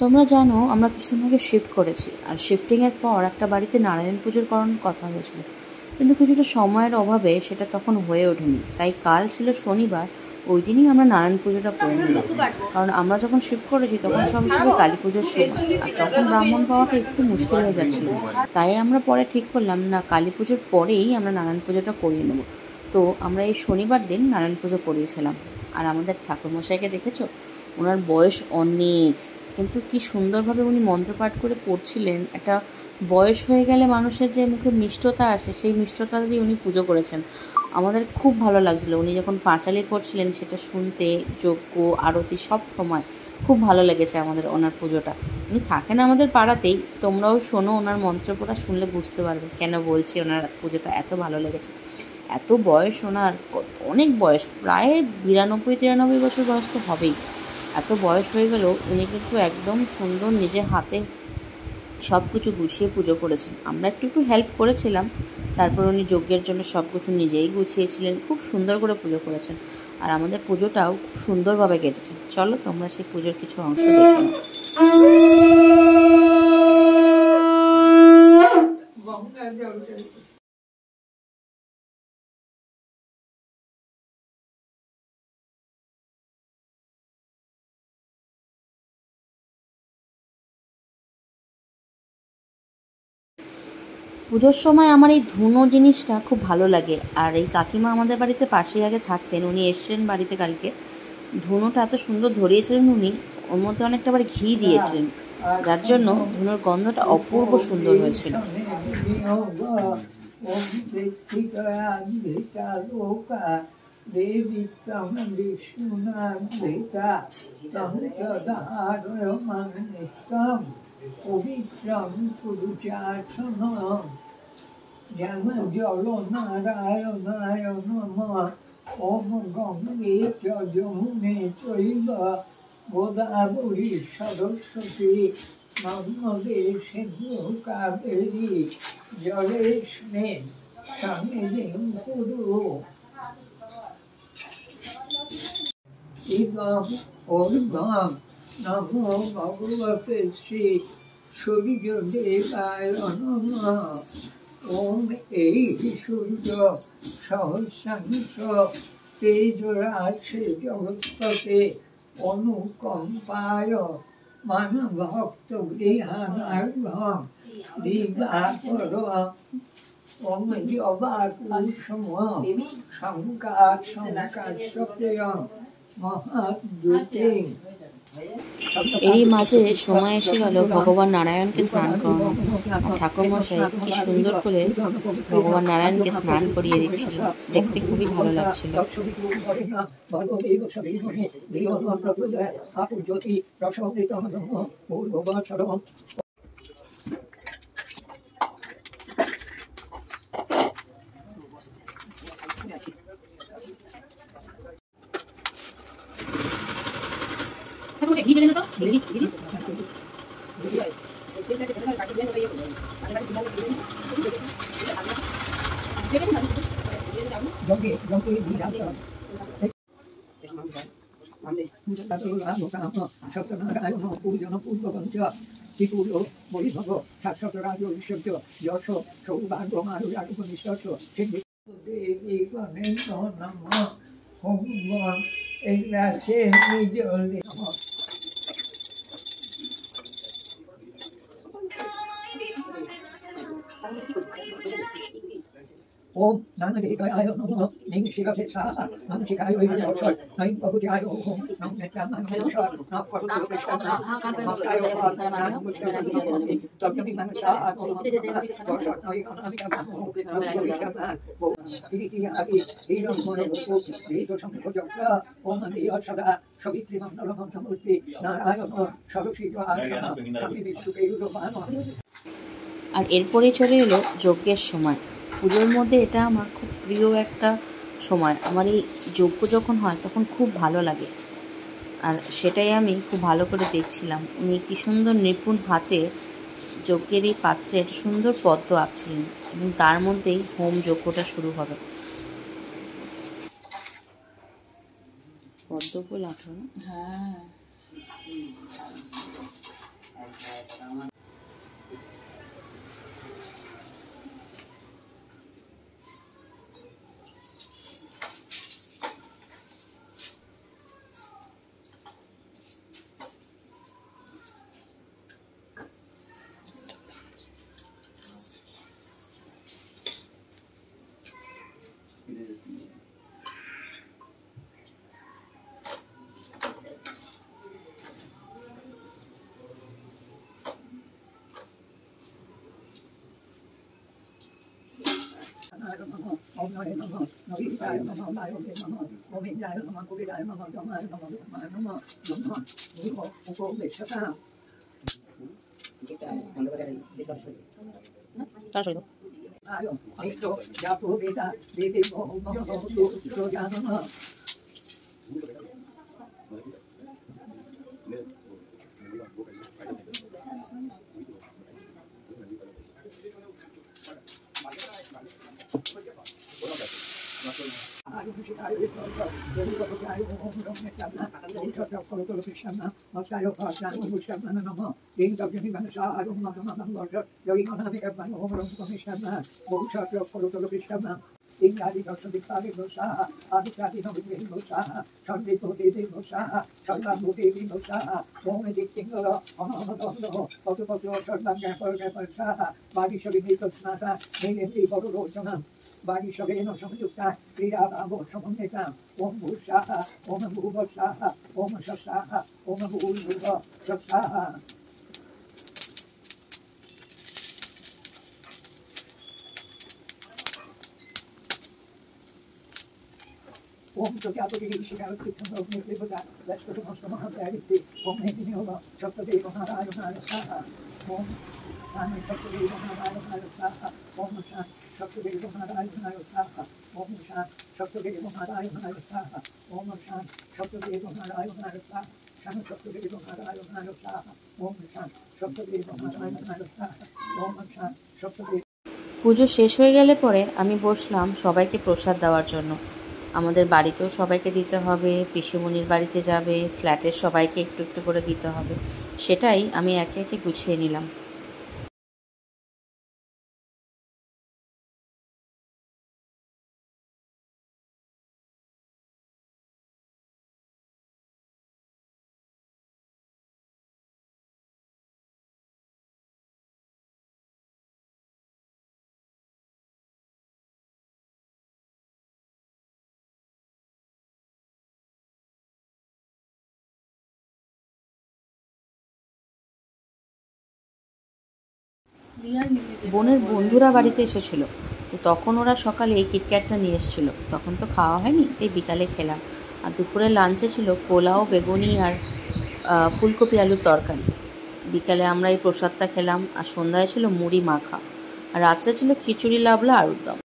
তোমরা জানো আমরা কিছুদিন আগে শিফট করেছি, আর শিফটিংয়ের পর একটা বাড়িতে নারায়ণ পুজোর করানোর কথা হয়েছিল, কিন্তু কিছুটা সময়ের অভাবে সেটা তখন হয়ে ওঠেনি। তাই কাল ছিল শনিবার, ওই দিনই আমরা নারায়ণ পুজোটা করে নিলাম। কারণ আমরা যখন শিফট করেছি তখন সব ছিল কালী পুজোর সময়, আর তখন ব্রাহ্মণ পাওয়াটা একটু মুশকিল হয়ে যাচ্ছিল। তাই আমরা পরে ঠিক করলাম না, কালী পুজোর পরেই আমরা নারায়ণ পুজোটা করিয়ে নেব। তো আমরা এই শনিবার দিন নারায়ণ পুজো করিয়েছিলাম। আর আমাদের ঠাকুরমশাইকে দেখেছো, ওনার বয়স অনেক, কিন্তু কি সুন্দরভাবে উনি মন্ত্রপাঠ করে পড়ছিলেন। একটা বয়স হয়ে গেলে মানুষের যে মুখে মিষ্টতা আসে, সেই মিষ্টতা দিয়ে উনি পুজো করেছেন। আমাদের খুব ভালো লাগছিলো উনি যখন পাঁচালি করছিলেন, সেটা শুনতে, যজ্ঞ আরতি সব সময় খুব ভালো লেগেছে আমাদের ওনার পুজোটা। উনি থাকেন আমাদের পাড়াতেই, তোমরাও শোনো ওনার মন্ত্রপড়া, শুনলে বুঝতে পারবে কেন বলছি ওনার পুজোটা এত ভালো লেগেছে। এত বয়স ওনার, অনেক বয়স, প্রায় 92-93 বছর বয়স তো হবেই। এত বয়স হয়ে গেল উনি কিন্তু একদম সুন্দর নিজে হাতে সব কিছু গুছিয়ে পুজো করেছেন। আমরা একটু একটু হেল্প করেছিলাম, তারপর উনি যজ্ঞের জন্য সব কিছু নিজেই গুছিয়েছিলেন, খুব সুন্দর করে পুজো করেছেন। আর আমাদের পুজোটাও খুব সুন্দরভাবে কেটেছে। চলো তোমরা সেই পুজোর কিছু অংশ দেখো। পুজোর সময় আমার এই ধুনো জিনিসটা খুব ভালো লাগে। আর এই কাকিমা আমাদের বাড়িতে পাশেই আগে থাকতেন, উনি এসছেন বাড়িতে কালকে। ধুনোটা এত সুন্দর ধরিয়েছিলেন উনি, ওর মধ্যে অনেকটা আবার ঘি দিয়েছিলেন, যার জন্য ধুনোর গন্ধটা অপূর্ব সুন্দর হয়েছিল। পবিত্রং পুরুষাসনম জ্ঞান জল নারায়ণায় নমঃ। ওম গঙ্গে চ যমুনে চৈব গোদাবরী সরস্বতী নর্মদে সিন্ধু কাবেরী জলেস্মিন সন্নিধিং কুরু। ইদং ওর্ধ্বং নমো ভগবতে শ্রী সূর্যদেবায় নমঃ। ওম এই সূর্য সহস্রাংশ তেজরাশে জগৎপতে অনুকম্পায় মানভক্ত গৃহাণার্ঘ্যং দিবাকরং। ওম জবাকুসুম শঙ্কাশঙ্কাশ্রয়ং মহাদ্যুতিং। এরই মাঝে সময় এসে গেল ভগবান নারায়ণকে স্নান করানো। আর ঠাকুরমশাই কি সুন্দর করে ভগবান নারায়ণকে স্নান করিয়ে দিচ্ছিল, দেখতে খুবই ভালো লাগছিল। সত্যনারায়ণ পূজন পূর্বকঞ্চ ত্রিপুর বৈভব শাশ্বতরাজ ঐশ্বর্য যশ সৌভাগ্যমারুরাগনিষ্ঠ দেবী গণেশ নমঃ। ওম এগ্রাসে নিজ নমঃ। ওম নানদেকায় নমঃ। নিং শিরসে সাহা নম শিখায় বৎসর নৈ বহুজায় ওম নম নেত্রামাং বৎসর নম করুকৃষ্ণ নমস্কার নাম মুষ্টি তজ্ঞমি মানসা বৎসর নৈ অনামিকা ব্রাহ্মণ নম ইতি আদি এইরম মনে বসু বেদ সংখ্য যজ্ঞ ওম দেয় সদা সবিত্রী মণ্ডল মন্ত্রমূর্তি নারায়ণ সরস্বতী স্বামী বিষ্ণুকেরুরমান। আর এরপরে চলে এলো যজ্ঞের সময়। পুজোর মধ্যে এটা আমার খুব প্রিয় একটা সময়। আমার এই যজ্ঞ যখন হয় তখন খুব ভালো লাগে, আর সেটাই আমি খুব ভালো করে দেখছিলাম। উনি কি সুন্দর নিপুণ হাতে যজ্ঞের এই পাত্রে একটা সুন্দর পদ্ম আঁকছিলেন, এবং তার মধ্যেই হোম যজ্ঞটা শুরু হবে। পদ্ম ফুল আঁকলো না? হ্যাঁ। Ingali Dosha Dosha, Aditati Novi Dosha, Sunday Bodi Dosha, Sunday Bodi Dosha, Omedi Tingo, Onomondo, Otopoto, Sunday Gapper, Bagi Shabini Tosnata, Nini Bodo Jana, Bagi Shabino Samuka, Rida Abo Samuneka, Om Busha, Om Bubasha, Om Shasha, Om Buba, Shasha. Om to Gato Shikara Kitchen of Nikibuga, let's go to Moscow, Om Nova, Chapter Mahara Saha, Om Sami Chapter Mahara Saha, Om Shan, Chapter Mahara Saha, Om Shan, Chapter Mahara Saha, Om Shan, Chapter Mahara Saha, Shan Chapter Mahara Saha, Om Shan, Chapter Mahara Saha, Om Shan, Chapter. পুজো শেষ হয়ে গেলে পরে আমি বসলাম সবাইকে প্রসাদ দেওয়ার জন্য। আমাদের বাড়িতেও সবাইকে দিতে হবে, পিসিমণির বাড়িতে যাবে, ফ্ল্যাটের সবাইকে একটু একটু করে দিতে হবে, সেটাই আমি একে একে গুছিয়ে নিলাম। বোনের বন্ধুরা বাড়িতে এসেছিল, তো তখন ওরা সকালে এই কিটক্যাটটা নিয়ে এসেছিলো, তখন তো খাওয়া হয়নি, তাই বিকালে খেলাম। আর দুপুরে লাঞ্চে ছিল পোলাও, বেগুনি আর ফুলকপি আলুর তরকারি। বিকালে আমরা এই প্রসাদটা খেলাম, আর সন্ধ্যায় ছিল মুড়ি মাখা, আর রাত্রে ছিল খিচুড়ি, লাবলা, আলুর দম।